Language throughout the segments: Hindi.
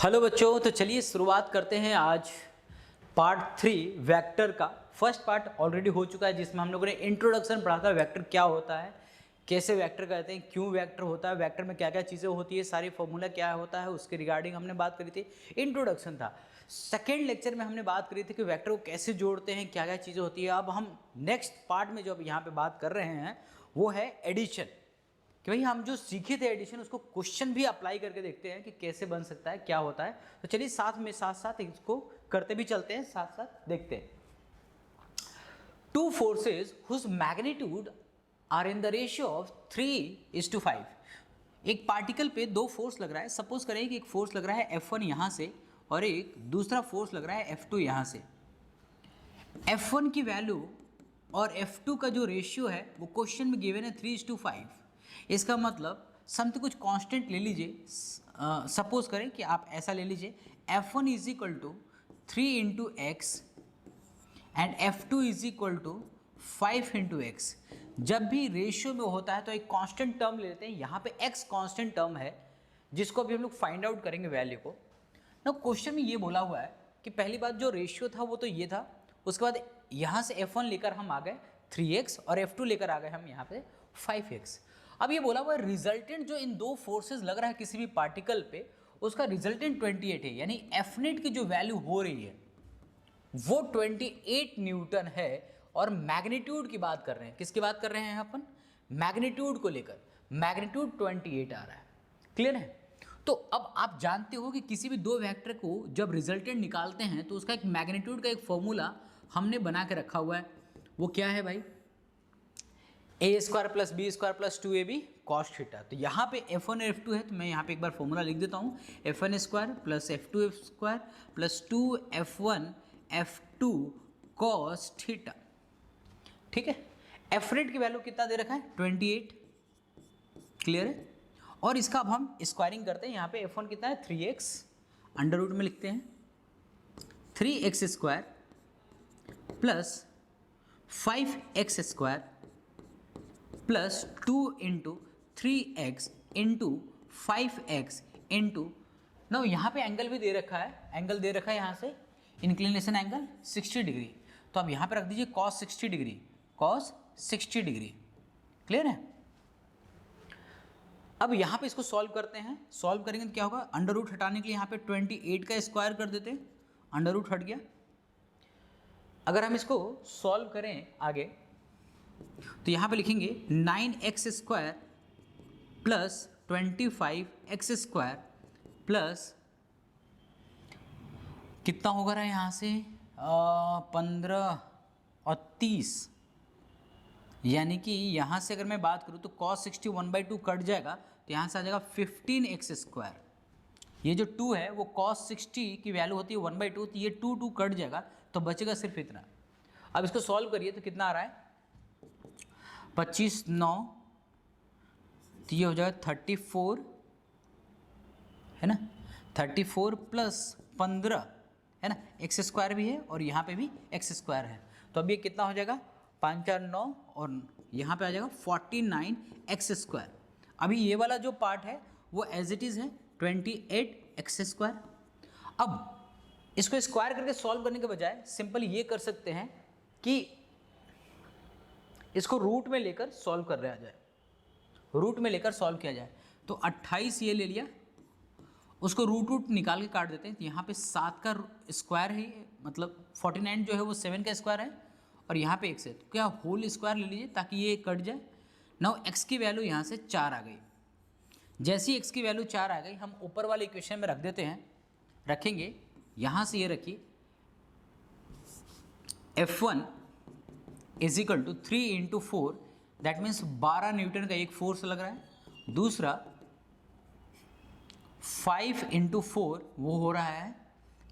हेलो बच्चों, तो चलिए शुरुआत करते हैं आज पार्ट 3 वेक्टर का। फर्स्ट पार्ट ऑलरेडी हो चुका है जिसमें हम लोगों ने इंट्रोडक्शन पढ़ा था, वेक्टर क्या होता है, कैसे वेक्टर कहते हैं, क्यों वेक्टर होता है, वेक्टर में क्या क्या चीज़ें होती है, सारी फॉर्मूला क्या होता है, उसके रिगार्डिंग हमने बात करी थी। इंट्रोडक्शन था। सेकेंड लेक्चर में हमने बात करी थी कि वेक्टर को कैसे जोड़ते हैं, क्या क्या चीज़ें होती है। अब हम नेक्स्ट पार्ट में जो अब यहाँ पर बात कर रहे हैं वो है एडिशन, कि भाई हम जो सीखे थे एडिशन उसको क्वेश्चन भी अप्लाई करके देखते हैं कि कैसे बन सकता है, क्या होता है। तो चलिए साथ साथ इसको करते भी चलते हैं, साथ साथ देखते हैं। Two forces whose magnitude are in the ratio of 3:5। एक पार्टिकल पे दो फोर्स लग रहा है। सपोज करें कि एक फोर्स लग रहा है F1 यहाँ से और एक दूसरा फोर्स लग रहा है F2 यहाँ से। F1 की वैल्यू और F2 का जो रेशियो है वो क्वेश्चन में गिवन है 3:5। इसका मतलब समथिंग कुछ कांस्टेंट ले लीजिए। सपोज करें कि आप ऐसा ले लीजिए, F1 is equal to 3 into x and F2 is equal to 5 into x. जब भी रेशियो में होता है तो एक कांस्टेंट टर्म ले लेते हैं। यहाँ पे x कांस्टेंट टर्म है जिसको अभी हम लोग फाइंड आउट करेंगे वैल्यू को। ना क्वेश्चन में ये बोला हुआ है कि पहली बात जो रेशियो था वो तो ये था, उसके बाद यहाँ से F1 लेकर हम आ गए 3x और F2 लेकर आ गए हम यहाँ पे 5x। अब ये बोला हुआ रिजल्टेंट जो इन दो फोर्सेस लग रहा है किसी भी पार्टिकल पे, उसका रिजल्टेंट 28 है, यानी एफ नेट की जो वैल्यू हो रही है वो 28 न्यूटन है। और मैग्नीट्यूड की बात कर रहे हैं, किसकी बात कर रहे हैं अपन, मैग्नीट्यूड को लेकर। मैग्नीट्यूड 28 आ रहा है। क्लियर है। तो अब आप जानते हो कि किसी भी दो वेक्टर को जब रिजल्टेंट निकालते हैं तो उसका एक मैग्नीट्यूड का एक फॉर्मूला हमने बना के रखा हुआ है। वो क्या है भाई, a² + b² + 2ab cos theta. तो यहाँ पे F1 और F2 है, तो मैं यहाँ पे एक बार फॉर्मूला लिख देता हूँ। F1² + F2² + 2F1 F2 cos theta. ठीक है। एफ रेट की वैल्यू कितना दे रखा है, 28। क्लियर है। और इसका अब हम स्क्वायरिंग करते हैं। यहाँ पे F1 कितना है, 3x, अंडर रूट में लिखते हैं 3x² + 5x² plus 2 into 3x into 5x into ना, यहाँ पे एंगल भी दे रखा है, एंगल दे रखा है यहाँ से इंक्लिनेशन एंगल 60 डिग्री। तो अब यहाँ पे रख दीजिए cos 60 degree, cos 60 degree. Clear है। अब यहाँ पे इसको सॉल्व करते हैं। सॉल्व करेंगे तो क्या होगा, अंडर रूट हटाने के लिए यहाँ पे 28 का स्क्वायर कर देते हैं, अंडर रूट हट गया। अगर हम इसको सॉल्व करें आगे तो यहाँ पे लिखेंगे 9x² + 25x² प्लस कितना होगा रहा है यहाँ से 15 और 30, यानी कि यहाँ से अगर मैं बात करूँ तो cos 60 1/2 कट जाएगा, तो यहाँ से आ जाएगा 15x²। ये जो 2 है वो cos 60 की वैल्यू होती है 1/2, तो ये 2 कट जाएगा तो बचेगा सिर्फ इतना। अब इसको सॉल्व करिए तो कितना आ रहा है, 25 9, तो ये हो जाएगा 34, है ना, 34 + 15, है ना, x² भी है और यहाँ पे भी x² है। तो अब ये कितना हो जाएगा, 5 4 9 और यहाँ पे आ जाएगा 49x²। अभी ये वाला जो पार्ट है वो एज इट इज़ है 28x²। अब इसको स्क्वायर करके सॉल्व करने के बजाय सिंपल ये कर सकते हैं कि इसको रूट में लेकर सॉल्व कर रहा जाए, रूट में लेकर सॉल्व किया जाए। तो 28 ये ले लिया, उसको रूट निकाल के काट देते हैं। तो यहाँ पे 7 का स्क्वायर है, मतलब 49 जो है वो 7 का स्क्वायर है और यहाँ पे x है, तो क्या होल स्क्वायर ले लीजिए ताकि ये कट जाए। नाउ x की वैल्यू यहाँ से 4 आ गई। जैसी x की वैल्यू 4 आ गई हम ऊपर वाले इक्वेशन में रख देते हैं, रखेंगे यहाँ से ये रखिए F1 is equal to 3 into 4, that means 12 newton का एक फोर्स लग रहा है। दूसरा 5 इंटू 4 वो हो रहा है,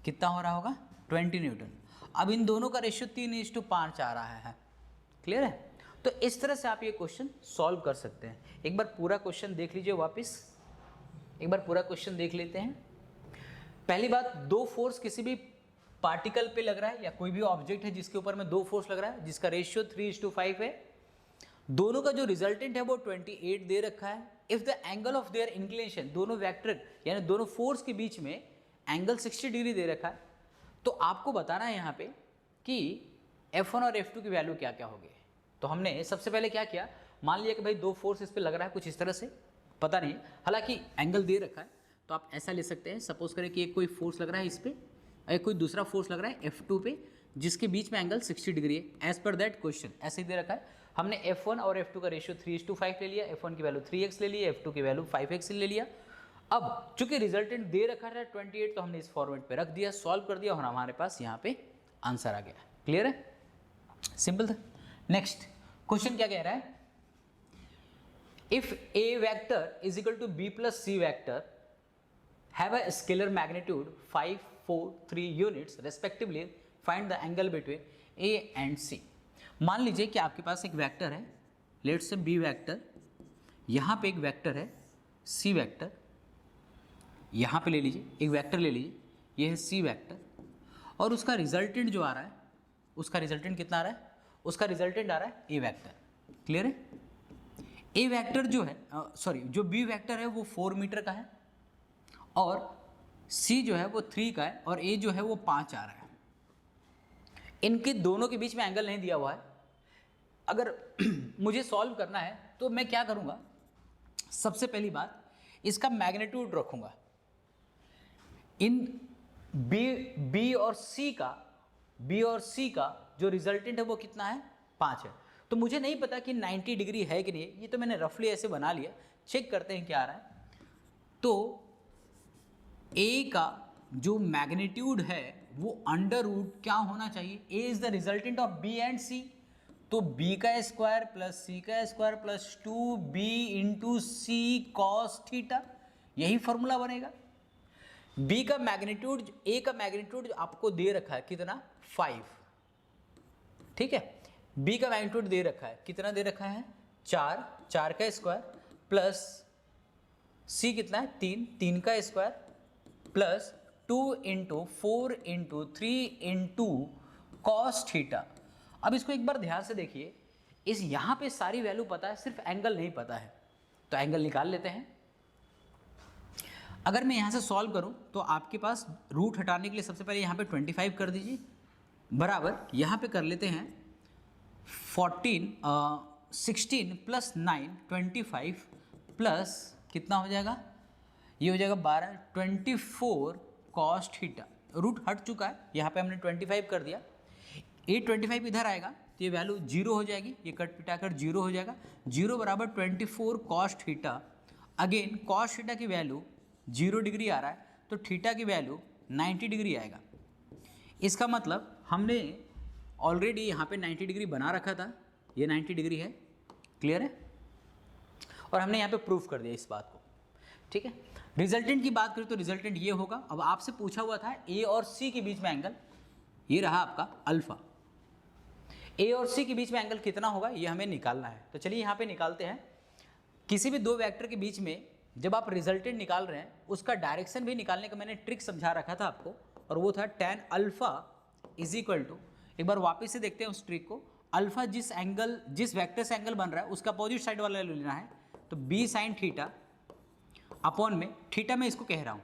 कितना हो रहा होगा, 20 न्यूटन। अब इन दोनों का रेशियो 3:5 आ रहा है। क्लियर है। तो इस तरह से आप ये क्वेश्चन सॉल्व कर सकते हैं। एक बार पूरा क्वेश्चन देख लीजिए, वापस एक बार पूरा क्वेश्चन देख लेते हैं। पहली बात, दो फोर्स किसी भी पार्टिकल पे लग रहा है या कोई भी ऑब्जेक्ट है जिसके ऊपर में दो फोर्स लग रहा है, जिसका रेशियो 3:5 है। दोनों का जो रिजल्टेंट है वो 28 दे रखा है। If the angle of their inclination, दोनों वेक्टर यानी दोनों फोर्स के बीच में एंगल 60 डिग्री दे रखा है, तो आपको बताना है यहाँ पे कि F1 और F2 की वैल्यू क्या क्या होगी। तो हमने सबसे पहले क्या किया, मान लिया कि भाई दो फोर्स इस पे लग रहा है कुछ इस तरह से, पता नहीं, हालांकि एंगल दे रखा है तो आप ऐसा ले सकते हैं, सपोज करें कि एक कोई फोर्स लग रहा है इस पे, एक कोई दूसरा फोर्स लग रहा है F2 पे, जिसके बीच में एंगल 60 डिग्री है। एज पर दैट क्वेश्चन ऐसे ही दे रखा है, हमने F1 और F2 का रेशियो 3:5 ले लिया, F1 की वैल्यू 3x ले लिया, F2 की वैल्यू 5x ले लिया। अब चूंकि रिजल्टेंट दे रखा है 28, तो हमने इस फॉर्मेट पे रख दिया, सॉल्व कर दिया और हमारे पास यहाँ पे आंसर आ गया। क्लियर है, सिंपल था। नेक्स्ट क्वेश्चन क्या कह रहा है, if A vector is equal to B plus C vector have a scalar magnitude 5, 4, 3 units respectively, find the angle between A and C। मान लीजिए कि आपके पास एक वेक्टर है, लेट्स से B वेक्टर, यहाँ पे एक वेक्टर है C वेक्टर, यहाँ पे ले लीजिए एक वेक्टर ले लीजिए, ये है C वेक्टर, और उसका रिजल्टेंट जो आ रहा है, उसका रिजल्टेंट कितना आ रहा है, उसका रिजल्टेंट आ रहा है A वेक्टर। क्लियर है, A वेक्टर जो है सॉरी जो B वेक्टर है वो 4 मीटर का है, और C जो है वो 3 का है, और A जो है वो 5 आ रहा है। इनके दोनों के बीच में एंगल नहीं दिया हुआ है। अगर मुझे सॉल्व करना है तो मैं क्या करूँगा, सबसे पहली बात इसका मैग्नीट्यूड रखूँगा। इन B और C का जो रिजल्टेंट है वो कितना है, 5 है। तो मुझे नहीं पता कि 90 डिग्री है कि नहीं, ये तो मैंने रफली ऐसे बना लिया, चेक करते हैं क्या आ रहा है। तो A का जो मैग्नीट्यूड है वो अंडर रूट क्या होना चाहिए, A is the resultant of B and C, तो B का स्क्वायर प्लस C का square plus 2B into C cos theta, यही फॉर्मूला बनेगा। B का मैग्नीट्यूड, A का मैग्नीट्यूड आपको दे रखा है कितना, 5, ठीक है। B का मैग्नीट्यूड दे रखा है कितना, दे रखा है 4 का स्क्वायर प्लस C कितना है 3 का square plus 2 into 4 into 3 into cos theta. अब इसको एक बार ध्यान से देखिए, इस यहाँ पे सारी वैल्यू पता है, सिर्फ एंगल नहीं पता है, तो एंगल निकाल लेते हैं। अगर मैं यहाँ से सॉल्व करूँ तो आपके पास रूट हटाने के लिए सबसे पहले यहाँ पे 25 कर दीजिए, बराबर यहाँ पे कर लेते हैं 16 प्लस 9 25 प्लस कितना हो जाएगा, ये हो जाएगा 12, 24 कॉस थीटा। रूट हट चुका है, यहाँ पे हमने 25 कर दिया, ये 25 इधर आएगा तो ये वैल्यू 0 हो जाएगी, ये कट पिटाकर 0 हो जाएगा, 0 बराबर 24 cos theta. Again cos theta की वैल्यू 0 डिग्री आ रहा है, तो थीटा की वैल्यू 90 डिग्री आएगा। इसका मतलब हमने ऑलरेडी यहाँ पे 90 डिग्री बना रखा था, ये 90 डिग्री है। क्लियर है, और हमने यहाँ पे प्रूफ कर दिया इस बात को, ठीक है। रिजल्टेंट की बात करें तो रिजल्टेंट ये होगा। अब आपसे पूछा हुआ था A और C के बीच में एंगल, ये रहा आपका अल्फा। A और C के बीच में एंगल कितना होगा ये हमें निकालना है, तो चलिए यहाँ पे निकालते हैं। किसी भी दो वेक्टर के बीच में जब आप रिजल्टेंट निकाल रहे हैं, उसका डायरेक्शन भी निकालने का मैंने ट्रिक समझा रखा था आपको, और वो था tan alpha is equal to, एक बार वापस से देखते हैं उस ट्रिक को। अल्फा जिस वेक्टर से एंगल बन रहा है उसका अपोजिट साइड वाला लेना है, तो B साइन थीटा अपॉन में, थीटा मैं इसको कह रहा हूँ,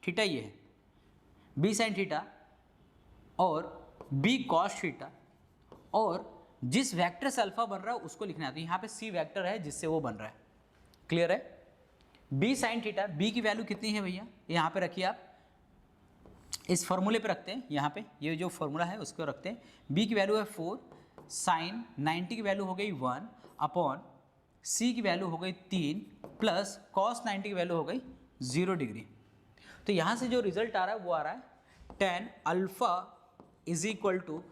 थीटा ये है B साइन थीटा और B कॉस थीटा, और जिस वेक्टर से अल्फा बन रहा है उसको लिखना है, तो यहाँ पे C वेक्टर है जिससे वो बन रहा है। क्लियर है, B साइन थीटा, B की वैल्यू कितनी है भैया, यहाँ पे रखिए आप, इस फॉर्मूले पे रखते हैं, यहाँ पे ये जो फॉर्मूला है उसको रखते हैं। B की वैल्यू है 4, साइन 90 की वैल्यू हो गई 1 अपॉन C की वैल्यू हो गई 3 प्लस कॉस 90 की वैल्यू हो गई 0 डिग्री। तो यहाँ से जो रिजल्ट आ रहा है वो आ रहा है tan alpha is equal to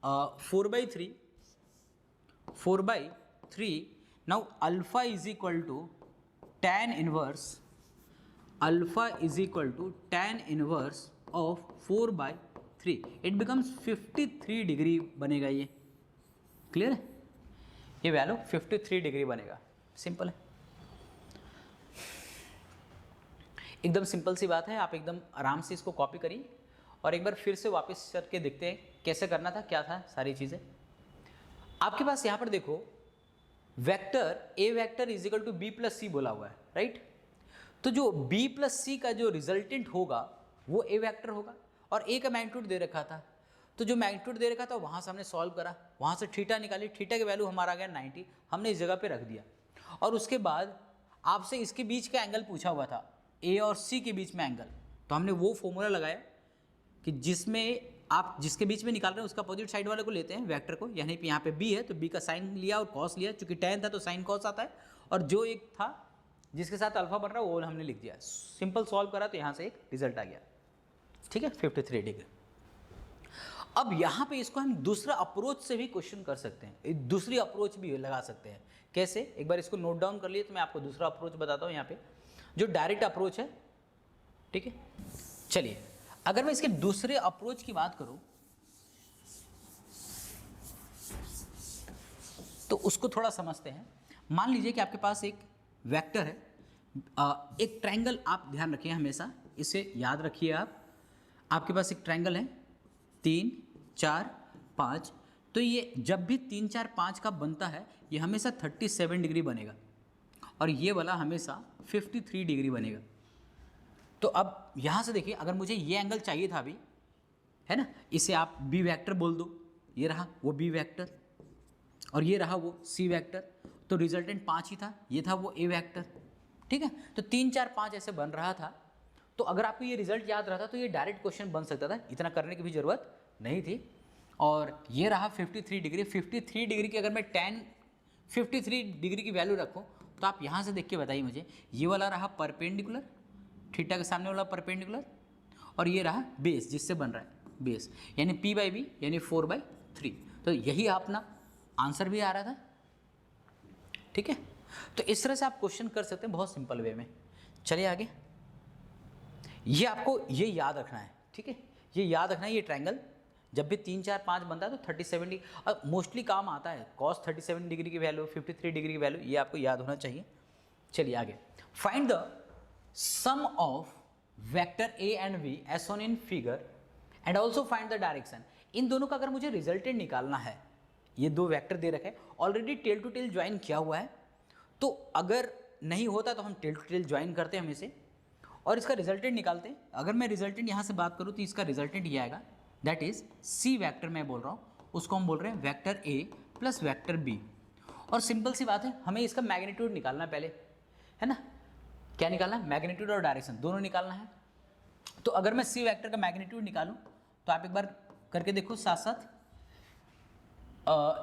4/3। Now alpha is equal to tan inverse of 4/3, it becomes 53 degree बनेगा ये। क्लियर है, ये वैल्यू 53 डिग्री बनेगा। सिंपल है, एकदम सिंपल सी बात है। आप एकदम आराम से इसको कॉपी करिए और एक बार फिर से वापस करके देखते हैं कैसे करना था, क्या था सारी चीज़ें। आपके पास यहाँ पर देखो vector A vector is equal to B plus C बोला हुआ है, राइट। तो जो B प्लस C का जो रिजल्टेंट होगा वो ए वेक्टर होगा, और ए का मैग्नीट्यूड दे रखा था, तो जो मैग्नीट्यूड दे रखा था वहाँ से हमने सॉल्व करा, वहाँ से थीटा निकाली, थीटा की वैल्यू हमारा आ गया 90, हमने इस जगह पे रख दिया। और उसके बाद आपसे इसके बीच का एंगल पूछा हुआ था, ए और सी के बीच में एंगल, तो हमने वो फॉर्मूला लगाया कि जिसमें आप जिसके बीच में निकाल रहे हैं उसका अपोजिट साइड वाले को लेते हैं वेक्टर को, यानी कि यहाँ पे बी है तो बी का साइन लिया और कॉस लिया, चूंकि tan था तो साइन कॉस आता है, और जो एक था जिसके साथ अल्फा बन रहा है वो हमने लिख दिया, सिंपल सॉल्व करा तो यहाँ से एक रिजल्ट आ गया। ठीक है, 53 डिग्री। अब यहाँ पे इसको हम दूसरा अप्रोच से भी क्वेश्चन कर सकते हैं, दूसरी अप्रोच भी लगा सकते हैं। कैसे, एक बार इसको नोट डाउन कर लिए तो मैं आपको दूसरा अप्रोच बताता हूँ। यहाँ पे जो डायरेक्ट अप्रोच है, ठीक है, चलिए अगर मैं इसके दूसरे अप्रोच की बात करूँ तो उसको थोड़ा समझते हैं। मान लीजिए कि आपके पास एक वेक्टर है, एक ट्रायंगल, आप ध्यान रखिए हमेशा इसे याद रखिए। आपके पास एक ट्रायंगल है 3 4 5, तो ये जब भी 3 4 5 का बनता है ये हमेशा 37 डिग्री बनेगा, और ये वाला हमेशा 53 डिग्री बनेगा। तो अब यहाँ से देखिए, अगर मुझे ये एंगल चाहिए था अभी, है ना, इसे आप बी वेक्टर बोल दो, ये रहा वो बी वेक्टर और ये रहा वो सी वेक्टर, तो रिजल्टेंट 5 ही था, ये था वो ए वेक्टर। ठीक है, तो 3 4 5 ऐसे बन रहा था। तो अगर आपको ये रिजल्ट याद रहता तो ये डायरेक्ट क्वेश्चन बन सकता था, इतना करने की भी ज़रूरत नहीं थी। और ये रहा 53 डिग्री। 53 डिग्री की अगर मैं tan 53 डिग्री की वैल्यू रखूँ तो आप यहाँ से देख के बताइए मुझे, ये वाला रहा परपेंडिकुलर, थीटा के सामने वाला परपेंडिकुलर, और ये रहा बेस जिससे बन रहा है बेस, यानी p/b यानी 4/3। तो यही अपना आंसर भी आ रहा था। ठीक है, तो इस तरह से आप क्वेश्चन कर सकते हैं बहुत सिंपल वे में। चलिए आगे, ये आपको ये याद रखना है। ठीक है, ये याद रखना है, ये ट्रायंगल जब भी 3 4 5 बनता है तो 37 डिग्री, और मोस्टली काम आता है cos 37 डिग्री की वैल्यू, 53 डिग्री की वैल्यू, ये आपको याद होना चाहिए। चलिए आगे, find the sum of vector a and b as shown in figure and also find the direction. इन दोनों का अगर मुझे रिजल्टेंट निकालना है, ये दो वेक्टर दे रखे हैं, already tail to tail join किया हुआ है, तो अगर नहीं होता तो हम टेल टू टेल ज्वाइन करते हैं हमेशा और इसका रिजल्टेंट निकालते हैं। अगर मैं रिजल्टेंट यहाँ से बात करूँ तो इसका रिजल्टेंट ये आएगा, दैट इज सी वेक्टर मैं बोल रहा हूँ, उसको हम बोल रहे हैं vector A plus vector B. और सिंपल सी बात है, हमें इसका मैग्नीट्यूड निकालना है पहले, है ना। क्या निकालना है? मैग्नीट्यूड और डायरेक्शन दोनों निकालना है। तो अगर मैं सी वेक्टर का मैग्नीट्यूड निकालूं तो आप एक बार करके देखो साथ साथ,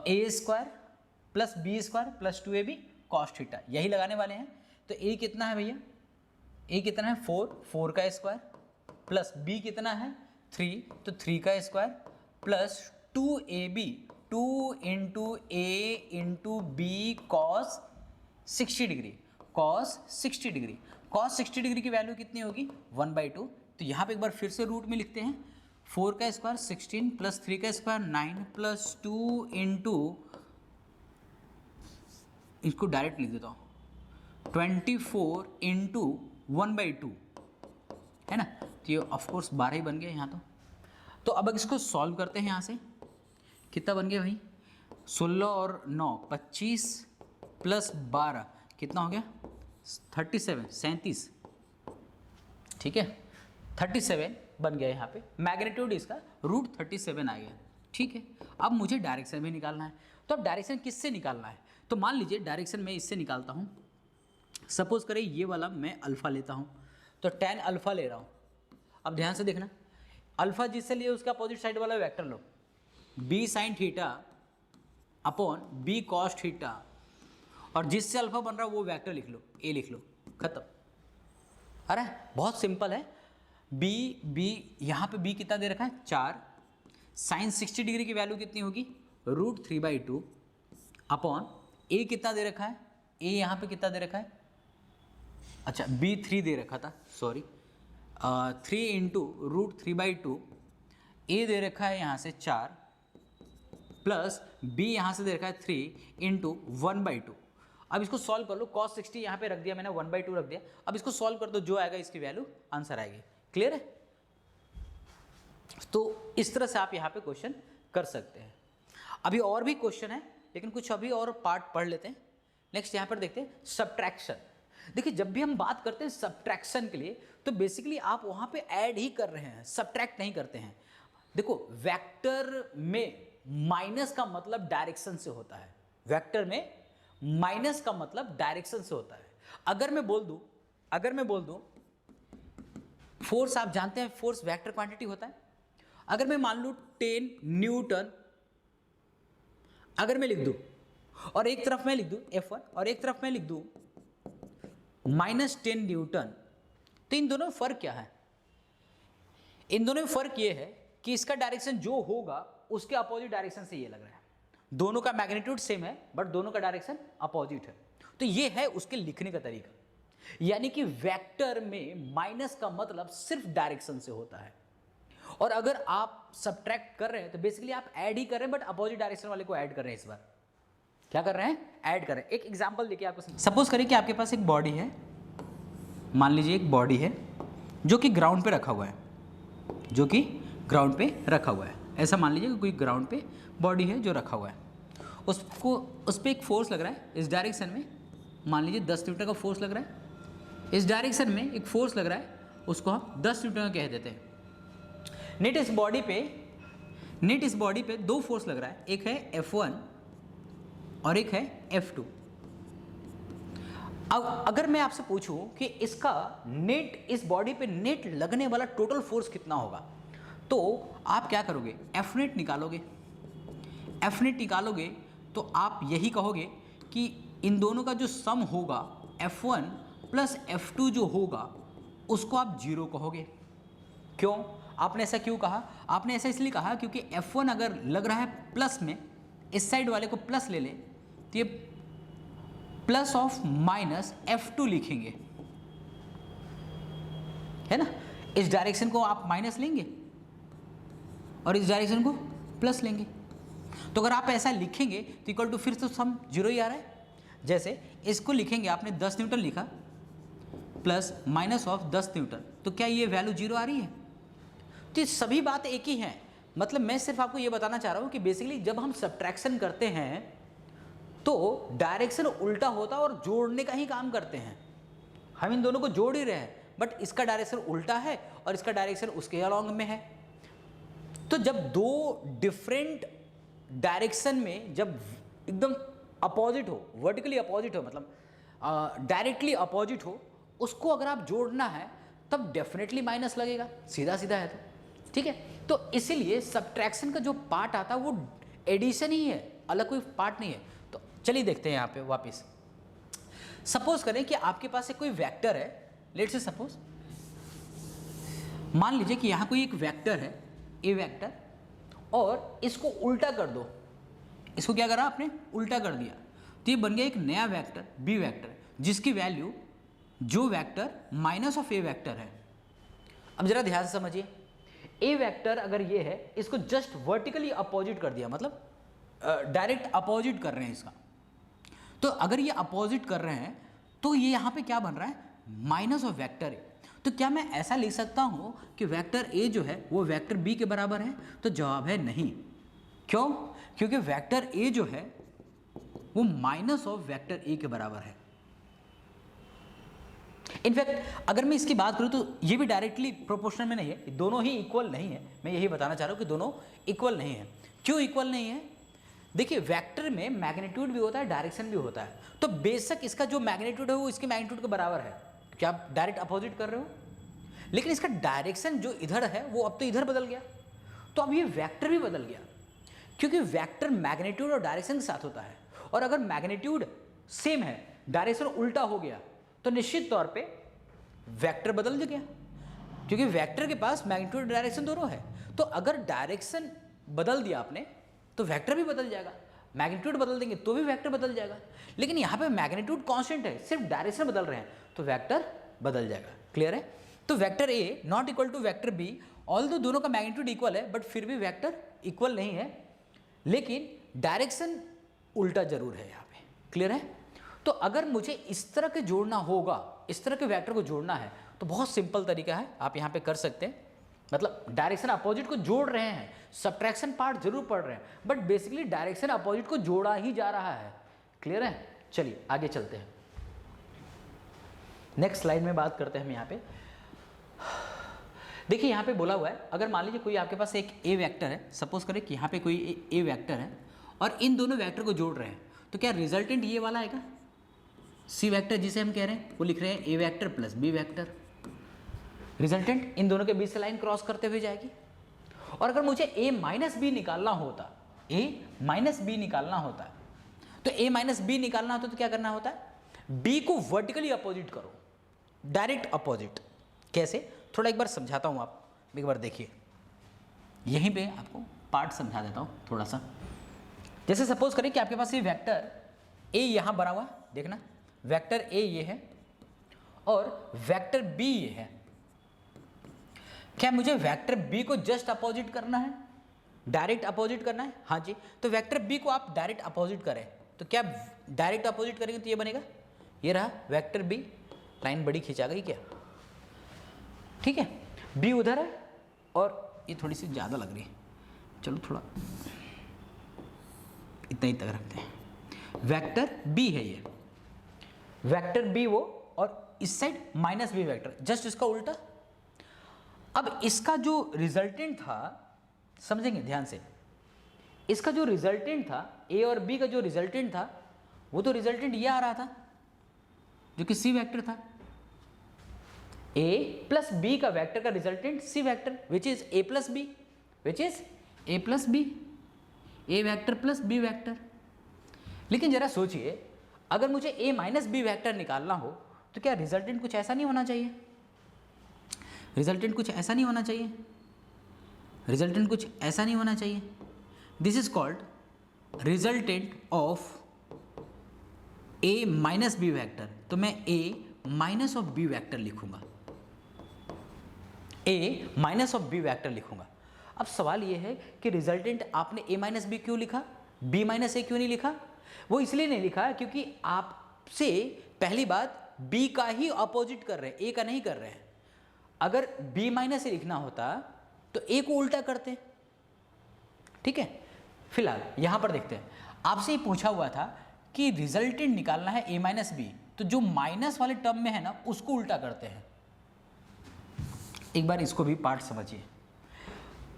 A square plus B square plus 2ab cos theta, यही लगाने वाले हैं। तो ए कितना है भैया? ए कितना है? 4 का स्क्वायर, प्लस बी कितना है? 3, तो 3 का square, plus 2ab 2 into A into B cos 60 degree, cos 60 degree. Cos 60 degree की वैल्यू कितनी होगी? 1/2। तो यहाँ पे एक बार फिर से रूट में लिखते हैं, 4 का स्क्वायर 16 प्लस 3 का स्क्वायर 9 प्लस 2 इंटू, इसको डायरेक्ट लिख देता हूँ, 24 इंटू 1/2, है ना। तो ये ऑफकोर्स 12 ही बन गया यहाँ तो अब इसको सॉल्व करते हैं। यहाँ से कितना बन गया भाई? 16 और 9 25 प्लस 12 कितना हो गया? 37। ठीक है, 37 बन गया यहाँ पे, मैग्नीट्यूड इसका √37 आ गया। ठीक है, अब मुझे डायरेक्शन भी निकालना है। तो अब डायरेक्शन किससे निकालना है? तो मान लीजिए डायरेक्शन मैं इससे निकालता हूँ। सपोज करें ये वाला मैं अल्फ़ा लेता हूँ, तो tan अल्फ़ा ले रहा हूँ। अब ध्यान से देखना, अल्फ़ा जिससे लिए उसका अपोजिट साइड वाला वेक्टर लो, b sine theta upon b cos theta, और जिससे अल्फ़ा बन रहा है वो वेक्टर लिख लो, a लिख लो, खत्म। अरे बहुत सिंपल है। b यहाँ पे b कितना दे रखा है? 4। साइन 60 डिग्री की वैल्यू कितनी होगी? √3/2 अपॉन a कितना दे रखा है? a यहाँ पे कितना दे रखा है? अच्छा, b 3 दे रखा था, सॉरी, 3 इंटू √3/2, a दे रखा है यहाँ से 4 प्लस b यहाँ से दे रखा है 3 इंटू 1/2। अब इसको सॉल्व कर लो, cos 60 यहाँ पे रख दिया मैंने, 1/2 रख दिया। अब इसको सॉल्व कर दो, जो आएगा इसकी वैल्यू आंसर आएगी। क्लियर है? तो इस तरह से आप यहाँ पे क्वेश्चन कर सकते हैं। अभी और भी क्वेश्चन है, लेकिन कुछ अभी और पार्ट पढ़ लेते हैं। नेक्स्ट यहाँ पर देखते हैं सब्ट्रैक्शन। देखिए जब भी हम बात करते हैं सब्ट्रैक्शन के लिए तो बेसिकली आप वहां पे ऐड ही कर रहे हैं, सब्ट्रैक्ट नहीं करते हैं। देखो वेक्टर में माइनस का मतलब डायरेक्शन से होता है, वेक्टर में माइनस का मतलब डायरेक्शन से होता है। अगर मैं बोल दूं फोर्स, आप जानते हैं फोर्स वेक्टर क्वांटिटी होता है। अगर मैं मान लूं 10 न्यूटन अगर मैं लिख दूं और एक तरफ मैं लिख दूं F1 और एक तरफ मैं लिख दूं -10 न्यूटन, तो इन दोनों में फर्क क्या है? इन दोनों में फर्क ये है कि इसका डायरेक्शन जो होगा उसके अपोजिट डायरेक्शन से ये लग रहा है। दोनों का मैग्नीट्यूड सेम है बट दोनों का डायरेक्शन अपोजिट है। तो ये है उसके लिखने का तरीका, यानी कि वेक्टर में माइनस का मतलब सिर्फ डायरेक्शन से होता है। और अगर आप सब्ट्रैक्ट कर रहे हैं तो बेसिकली आप ऐड ही कर रहे हैं, बट अपोजिट डायरेक्शन वाले को ऐड कर रहे हैं। इस बार क्या कर रहे हैं? ऐड कर रहे हैं। एक एग्जांपल देखिए आपको, सपोज करें कि आपके पास एक बॉडी है, मान लीजिए एक बॉडी है जो कि ग्राउंड पे रखा हुआ है, जो कि ग्राउंड पे रखा हुआ है। ऐसा मान लीजिए कि कोई ग्राउंड पे बॉडी है जो रखा हुआ है, उसको उस पर एक फोर्स लग रहा है इस डायरेक्शन में, मान लीजिए 10 न्यूटन का फोर्स लग रहा है। इस डायरेक्शन में एक फोर्स लग रहा है, उसको हम 10 न्यूटन का कह देते हैं। नेट इस बॉडी पे दो फोर्स लग रहा है, एक है F1 और एक है F2। अब अगर मैं आपसे पूछूं कि इसका नेट, इस बॉडी पे नेट लगने वाला टोटल फोर्स कितना होगा, तो आप क्या करोगे? F नेट निकालोगे तो आप यही कहोगे कि इन दोनों का जो सम होगा F1 प्लस F2 जो होगा उसको आप 0 कहोगे। क्यों? आपने ऐसा क्यों कहा? आपने ऐसा इसलिए कहा क्योंकि F1 अगर लग रहा है प्लस में, इस साइड वाले को प्लस ले ले तो ये प्लस ऑफ माइनस F2 लिखेंगे, है ना। इस डायरेक्शन को आप माइनस लेंगे और इस डायरेक्शन को प्लस लेंगे। तो अगर आप ऐसा लिखेंगे तो इक्वल टू फिर तो सम 0 ही आ रहा है। जैसे इसको लिखेंगे, आपने 10 न्यूटन लिखा प्लस माइनस ऑफ 10 न्यूटन, तो क्या ये वैल्यू 0 आ रही है? तो ये सभी बात एक ही हैं। मतलब मैं सिर्फ आपको ये बताना चाह रहा हूँ कि बेसिकली जब हम सब्ट्रैक्शन करते हैं तो डायरेक्शन उल्टा होता है और जोड़ने का ही काम करते हैं। हम इन दोनों को जोड़ ही रहे हैं, बट इसका डायरेक्शन उल्टा है और इसका डायरेक्शन उसके अलॉन्ग में है। तो जब दो डिफरेंट डायरेक्शन में जब एकदम अपोजिट हो, वर्टिकली अपोजिट हो, मतलब डायरेक्टली अपोजिट हो, उसको अगर आप जोड़ना है तब डेफिनेटली माइनस लगेगा, सीधा सीधा है तो ठीक है। तो इसीलिए सब्ट्रैक्शन का जो पार्ट आता है वो एडिशन ही है, अलग कोई पार्ट नहीं है। तो चलिए देखते हैं यहाँ पे वापस। सपोज करें कि आपके पास एक कोई वेक्टर है, लेट्स से सपोज मान लीजिए कि यहाँ कोई एक वेक्टर है, ए वेक्टर, और इसको उल्टा कर दो। इसको क्या करा आपने? उल्टा कर दिया, तो ये बन गया एक नया वेक्टर बी वेक्टर, जिसकी वैल्यू जो vector minus of A vector है। अब जरा ध्यान से समझिए, ए वेक्टर अगर ये है, इसको जस्ट वर्टिकली अपोजिट कर दिया, मतलब डायरेक्ट अपोजिट कर रहे हैं इसका। तो अगर ये अपोजिट कर रहे हैं तो ये यहाँ पे क्या बन रहा है? Minus of vector A. तो क्या मैं ऐसा लिख सकता हूँ कि वेक्टर ए जो है वो वेक्टर बी के बराबर है? तो जवाब है नहीं। क्यों? क्योंकि वेक्टर ए जो है वो माइनस ऑफ वेक्टर ए के बराबर है। इनफैक्ट अगर मैं इसकी बात करूं तो ये भी डायरेक्टली प्रोपोर्शनल में नहीं है, दोनों ही इक्वल नहीं है। मैं यही बताना चाह रहा हूं कि दोनों इक्वल नहीं है। क्यों इक्वल नहीं है? देखिए वेक्टर में मैग्नीट्यूड भी होता है, डायरेक्शन भी होता है। तो बेशक इसका जो मैग्नीट्यूड है वो इसके मैग्नीट्यूड के बराबर है, क्या आप डायरेक्ट अपोजिट कर रहे हो, लेकिन इसका डायरेक्शन जो इधर है वो अब तो इधर बदल गया। तो अब ये वेक्टर भी बदल गया, क्योंकि वेक्टर मैग्नीट्यूड और डायरेक्शन के साथ होता है। और अगर मैग्नीट्यूड सेम है, डायरेक्शन उल्टा हो गया, तो निश्चित तौर पे वेक्टर बदल गया, क्योंकि वेक्टर के पास मैग्नीट्यूड और डायरेक्शन दोनों है। तो अगर डायरेक्शन बदल दिया आपने तो वेक्टर भी बदल जाएगा, मैग्नीट्यूड बदल देंगे तो भी वेक्टर बदल जाएगा। लेकिन यहाँ पे मैग्नीट्यूड कांस्टेंट है, सिर्फ डायरेक्शन बदल रहे हैं तो वेक्टर बदल जाएगा। क्लियर है? तो vector A not equal to vector B, although दोनों का मैग्नीट्यूड इक्वल है, बट फिर भी वेक्टर इक्वल नहीं है, लेकिन डायरेक्शन उल्टा जरूर है यहाँ पे। क्लियर है? तो अगर मुझे इस तरह के जोड़ना होगा, इस तरह के वेक्टर को जोड़ना है, तो बहुत सिंपल तरीका है, आप यहाँ पे कर सकते हैं। मतलब डायरेक्शन अपोजिट को जोड़ रहे हैं, सब्ट्रैक्शन पार्ट जरूर पढ़ रहे हैं, बट बेसिकली डायरेक्शन अपोजिट को जोड़ा ही जा रहा है। क्लियर है? चलिए आगे चलते हैं। नेक्स्ट स्लाइड में बात करते हैं हम यहाँ पे। देखिए यहाँ पे बोला हुआ है, अगर मान लीजिए कोई आपके पास एक ए वेक्टर है, सपोज करें कि यहाँ पे कोई ए वेक्टर है और इन दोनों वेक्टर को जोड़ रहे हैं, तो क्या रिजल्टेंट ये वाला आएगा सी वेक्टर जिसे हम कह रहे हैं, वो लिख रहे हैं A vector plus B vector. Resultant इन दोनों के बीच से लाइन क्रॉस करते हुए जाएगी। और अगर मुझे ए माइनस बी निकालना होता, ए माइनस बी निकालना होता है, तो ए माइनस बी निकालना होता तो क्या करना होता है, बी को वर्टिकली अपोजिट करो, डायरेक्ट अपोजिट। कैसे, थोड़ा एक बार समझाता हूँ, आप एक बार देखिए, यहीं पे आपको पार्ट समझा देता हूँ थोड़ा सा। जैसे सपोज करें कि आपके पास ये वेक्टर ए यहाँ बना हुआ, देखना वेक्टर ए ये है और वेक्टर बी ये है। क्या मुझे वेक्टर बी को जस्ट अपोजिट करना है, डायरेक्ट अपोजिट करना है? हाँ जी, तो वेक्टर बी को आप डायरेक्ट अपोजिट करें तो क्या डायरेक्ट अपोजिट करेंगे तो ये बनेगा, ये रहा वेक्टर बी, लाइन बड़ी खिंचा गई क्या, ठीक है। बी उधर है और ये थोड़ी सी ज़्यादा लग रही है, चलो थोड़ा इतना ही तक रखते हैं। वेक्टर बी है ये, वेक्टर बी वो, और इस side minus B vector, just इसका उल्टा। अब इसका जो रिजल्टेंट था, समझेंगे ध्यान से, इसका जो रिजल्टेंट था, ए और बी का जो रिजल्टेंट था, वो तो रिजल्टेंट ये आ रहा था जो कि सी वेक्टर था। ए प्लस बी का वेक्टर का resultant C vector, which is A plus B, which is A plus B, A vector plus B vector. लेकिन जरा सोचिए, अगर मुझे ए माइनस बी वेक्टर निकालना हो तो क्या रिजल्टेंट कुछ ऐसा नहीं होना चाहिए, रिजल्टेंट कुछ ऐसा नहीं होना चाहिए, रिजल्टेंट कुछ ऐसा नहीं होना चाहिए। This is called resultant of A minus B vector. तो मैं A minus of B vector लिखूंगा, A minus of B vector लिखूंगा। अब सवाल ये है कि रिजल्टेंट आपने ए माइनस बी क्यों लिखा, बी माइनस ए क्यों नहीं लिखा? वो इसलिए नहीं लिखा क्योंकि आपसे पहली बात बी का ही अपोजिट कर रहे हैं, ए का नहीं कर रहे हैं। अगर बी माइनस ए लिखना होता तो ए को उल्टा करते, ठीक है। फिलहाल यहां पर देखते हैं, आपसे ये पूछा हुआ था कि रिजल्टेंट निकालना है ए माइनस बी, तो जो माइनस वाले टर्म में है ना उसको उल्टा करते हैं। एक बार इसको भी पार्ट समझिए।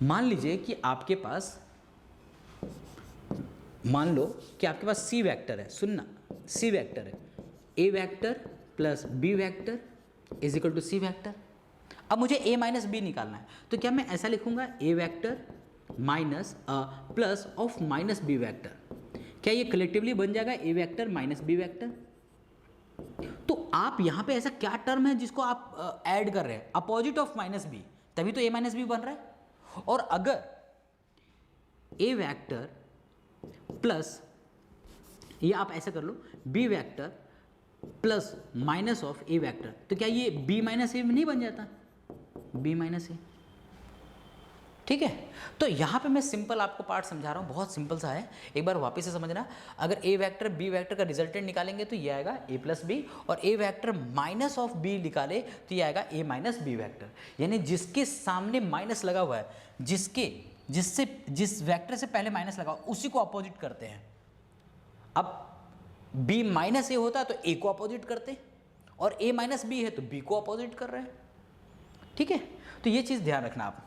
मान लीजिए कि आपके पास, मान लो कि आपके पास सी वेक्टर है, सुनना, सी वेक्टर है, A vector plus B vector is equal to C vector. अब मुझे ए माइनस बी निकालना है, तो क्या मैं ऐसा लिखूंगा, A vector minus plus of minus B vector. क्या ये कलेक्टिवली बन जाएगा A vector minus B vector? तो आप यहां पे ऐसा क्या टर्म है जिसको आप ऐड कर रहे हैं, अपोजिट ऑफ माइनस बी, तभी तो ए माइनस बी बन रहा है। और अगर ए वेक्टर प्लस, ये आप ऐसा कर लो, B vector plus minus of A vector, तो क्या ये बी माइनस ए में नहीं बन जाता, बी माइनस ए, ठीक है। तो यहाँ पे मैं सिंपल आपको पार्ट समझा रहा हूँ, बहुत सिंपल सा है, एक बार वापस से समझना। अगर ए वेक्टर बी वेक्टर का रिजल्टेंट निकालेंगे तो ये आएगा ए प्लस बी, और ए वेक्टर माइनस ऑफ बी निकाले तो ये आएगा ए माइनस बी वेक्टर। यानी जिसके सामने माइनस लगा हुआ है, जिस वेक्टर से पहले माइनस लगा उसी को अपोजिट करते हैं। अब बी माइनस ए होता तो ए को अपोजिट करते, और ए माइनस बी है तो बी को अपोजिट कर रहे हैं, ठीक है। तो ये चीज़ ध्यान रखना आप।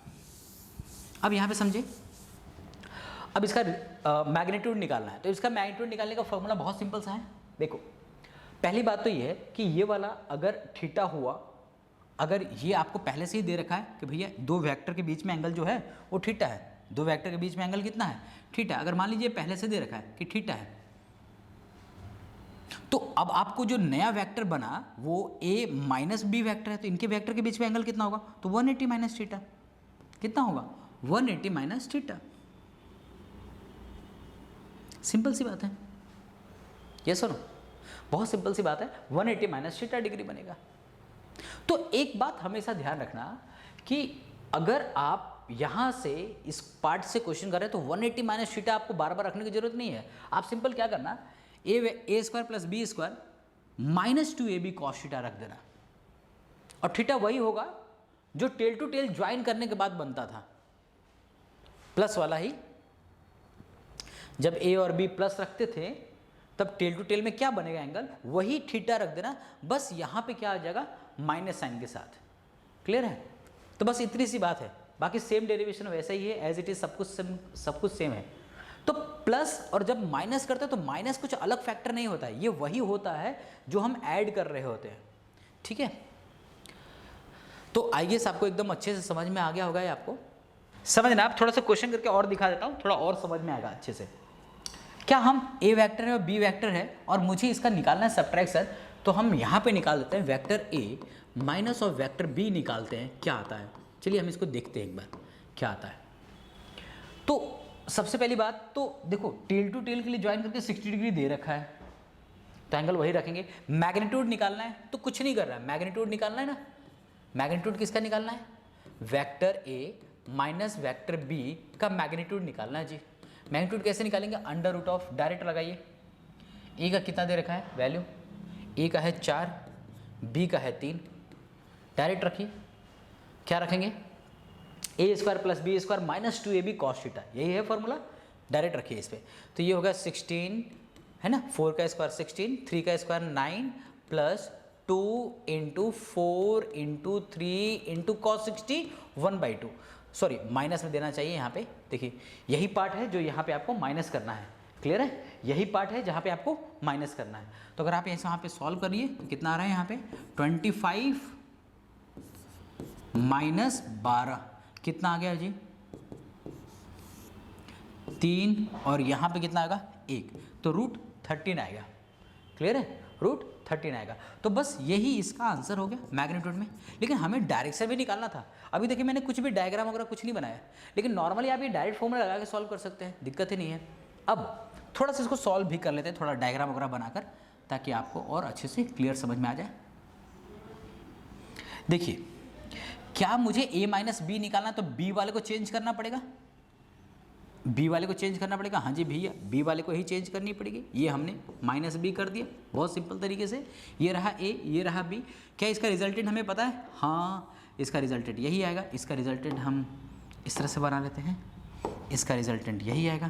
अब यहाँ पे समझे, अब इसका मैग्नीट्यूड निकालना है, तो इसका मैग्नीट्यूड निकालने का फॉर्मूला बहुत सिंपल सा है। देखो, पहली बात तो ये है कि ये वाला अगर थीटा हुआ, अगर ये आपको पहले से ही दे रखा है कि भैया दो वेक्टर के बीच में एंगल जो है वो थीटा है, दो वेक्टर के बीच में एंगल कितना है, थीटा। अगर मान लीजिए पहले से दे रखा है कि थीटा है, तो अब आपको जो नया वेक्टर बना वो ए माइनस बी वेक्टर है, तो इनके वेक्टर के बीच में एंगल कितना होगा, तो 180 माइनस थीटा। कितना होगा, 180 माइनस थीटा। सिंपल सी बात है, ये सुनो, बहुत सिंपल सी बात है, 180 माइनस थीटा डिग्री बनेगा। तो एक बात हमेशा ध्यान रखना कि अगर आप यहां से इस पार्ट से क्वेश्चन कर रहे हैं तो 180 माइनस थीटा आपको बार बार रखने की जरूरत नहीं है। आप सिंपल क्या करना, A square plus B square minus 2ab cos theta रख देना, और थीटा वही होगा जो टेल टू टेल ज्वाइन करने के बाद बनता था, प्लस वाला ही। जब ए और बी प्लस रखते थे तब टेल टू टेल में क्या बनेगा एंगल, वही थीटा रख देना, बस यहाँ पे क्या आ जाएगा माइनस साइन के साथ। क्लियर है? तो बस इतनी सी बात है, बाकी सेम डेरिवेशन वैसा ही है एज इट इज, सब कुछ सेम है। तो प्लस और जब माइनस करते हैं तो माइनस कुछ अलग फैक्टर नहीं होता है, ये वही होता है जो हम ऐड कर रहे होते हैं। ठीक है, तो आई गेस आपको एकदम अच्छे से समझ में आ गया होगा ये आपको समझना। आप थोड़ा सा क्वेश्चन करके और दिखा देता हूँ, थोड़ा और समझ में आएगा अच्छे से। क्या हम ए वेक्टर है और बी वेक्टर है और मुझे इसका निकालना है सब्ट्रैक्शन, तो हम यहाँ पे निकाल देते हैं वेक्टर ए माइनस और वेक्टर बी निकालते हैं, क्या आता है। चलिए हम इसको देखते हैं एक बार क्या आता है। तो सबसे पहली बात तो देखो टेल टू टेल के लिए ज्वाइन करके 60 डिग्री दे रखा है, तो एंगल वही रखेंगे। मैग्नीट्यूड निकालना है तो कुछ नहीं कर रहा है, मैग्नीट्यूड निकालना है ना। मैग्नीट्यूड किसका निकालना है, vector A minus vector B का मैग्नीट्यूड निकालना है जी। मैग्नीट्यूड कैसे निकालेंगे, अंडर रूट ऑफ, डायरेक्ट लगाइए। ए का कितना दे रखा है वैल्यू, ए का है 4, बी का है 3, डायरेक्ट रखिए। क्या रखेंगे, A square plus B square minus 2ab cos theta, यही है फॉर्मूला, डायरेक्ट रखिए इस पर। तो ये होगा 16 है ना, 4 का स्क्वायर 16, 3 का square 9 plus 2 into 4 into 3 into cos 60 1/2। Sorry minus में देना चाहिए यहाँ पे, देखिए यही पार्ट है जो यहाँ पे आपको माइनस करना है। क्लियर है, यही पार्ट है जहाँ पे आपको माइनस करना है। तो अगर आप ऐसे यहाँ पे सॉल्व करिए तो कितना आ रहा है यहाँ पे 25 माइनस 12 कितना आ गया जी 3, और यहाँ पे कितना आएगा 1, तो रूट 13 आएगा। क्लियर है, रूट 13 आएगा। तो बस यही इसका आंसर हो गया मैग्नीट्यूड में। लेकिन हमें डायरेक्शन भी निकालना था। अभी देखिए मैंने कुछ भी डायग्राम वगैरह कुछ नहीं बनाया, लेकिन नॉर्मली आप ये डायरेक्ट फॉर्मूला लगा के सॉल्व कर सकते हैं, दिक्कत ही नहीं है। अब थोड़ा सा इसको सॉल्व भी कर लेते हैं, थोड़ा डायग्राम वगैरह बनाकर, ताकि आपको और अच्छे से क्लियर समझ में आ जाए। देखिए क्या मुझे a माइनस बी निकालना, तो b वाले को चेंज करना पड़ेगा, b वाले को चेंज करना पड़ेगा। हाँ जी भैया, b वाले को ही चेंज करनी पड़ेगी। ये हमने माइनस b कर दिया बहुत सिंपल तरीके से। ये रहा a, ये रहा b। क्या इसका रिजल्टेंट हमें पता है, हाँ इसका रिजल्टेंट यही आएगा। इसका रिजल्टेंट हम इस तरह से बना लेते हैं, इसका रिजल्टेंट यही आएगा।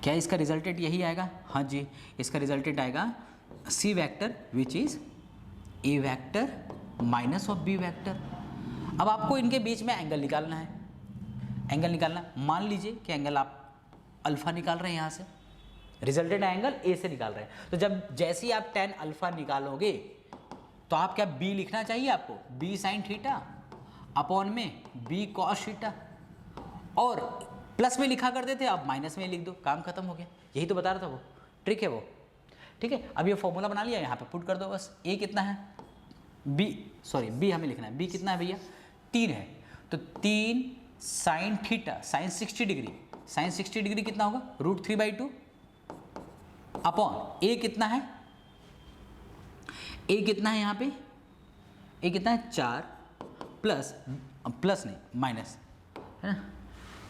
क्या इसका रिजल्टेंट यही आएगा, हाँ जी इसका रिजल्टेंट आएगा c vector which is a vector minus of b vector. अब आपको इनके बीच में एंगल निकालना है, एंगल निकालना, मान लीजिए कि एंगल आप अल्फा निकाल रहे हैं, यहाँ से रिजल्टेंट एंगल ए से निकाल रहे हैं। तो जब जैसे ही आप tan अल्फा निकालोगे तो आप क्या b लिखना चाहिए आपको, b साइन थीटा अपॉन में b कॉस थीटा, और प्लस में लिखा करते थे, आप माइनस में लिख दो, काम खत्म हो गया। यही तो बता रहा था, वो ट्रिक है वो। ठीक है, अब ये फॉर्मूला बना लिया, यहाँ पे पुट कर दो बस। a कितना है, b हमें लिखना है, b कितना है भैया 3 है, तो 3 sine theta sine 60 degree, sine 60 degree कितना होगा √3/2 अपॉन a कितना है, a कितना है यहाँ पे, a कितना है 4 प्लस नहीं माइनस है ना,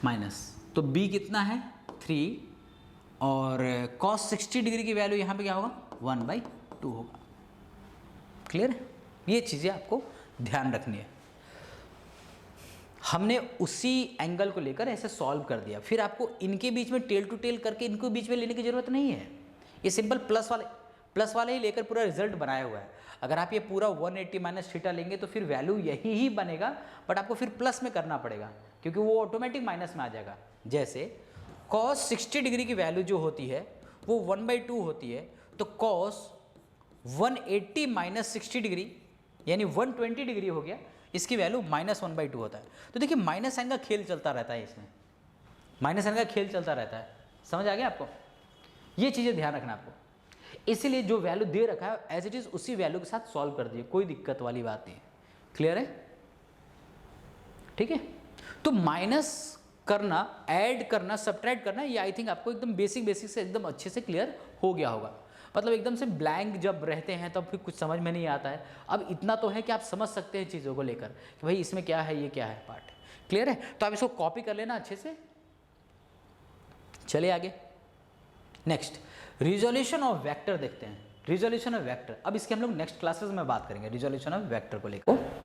माइनस, तो b कितना है 3, और cos 60 डिग्री की वैल्यू यहाँ पे क्या होगा 1/2 होगा। क्लियर है, ये चीज़ें आपको ध्यान रखनी है। हमने उसी एंगल को लेकर ऐसे सॉल्व कर दिया, फिर आपको इनके बीच में टेल टू टेल करके इनको बीच में लेने की जरूरत नहीं है। ये सिंपल प्लस वाले ही लेकर पूरा रिजल्ट बनाया हुआ है। अगर आप ये पूरा 180 माइनस थीटा लेंगे तो फिर वैल्यू यही ही बनेगा, बट आपको फिर प्लस में करना पड़ेगा क्योंकि वो ऑटोमेटिक माइनस में आ जाएगा। जैसे cos 60 डिग्री की वैल्यू जो होती है वो 1/2 होती है, तो cos 180 माइनस 60 डिग्री यानी 120 डिग्री हो गया, इसकी वैल्यू -1/2 होता है। तो देखिए माइनस साइन का खेल चलता रहता है, इसमें माइनस साइन का खेल चलता रहता है। समझ आ गया आपको, ये चीज़ें ध्यान रखना आपको। इसीलिए जो वैल्यू दे रखा है एज इट इज उसी वैल्यू के साथ सॉल्व कर दिए, कोई दिक्कत वाली बात नहीं है। क्लियर है, ठीक है। तो माइनस करना, ऐड करना, सब्ट्रैक्ट करना, ये आई थिंक आपको एकदम बेसिक से एकदम अच्छे से क्लियर हो गया होगा। मतलब एकदम से ब्लैंक जब रहते हैं तब फिर कुछ समझ में नहीं आता है। अब इतना तो है कि आप समझ सकते हैं चीज़ों को लेकर कि भाई इसमें क्या है, ये क्या है पार्ट। क्लियर है, तो आप इसको कॉपी कर लेना अच्छे से। चलिए आगे, नेक्स्ट रिजोल्यूशन ऑफ वेक्टर देखते हैं। रिजोल्यूशन ऑफ वेक्टर, अब इसके हम लोग नेक्स्ट क्लासेस में बात करेंगे रिजोल्यूशन ऑफ वेक्टर को लेकर।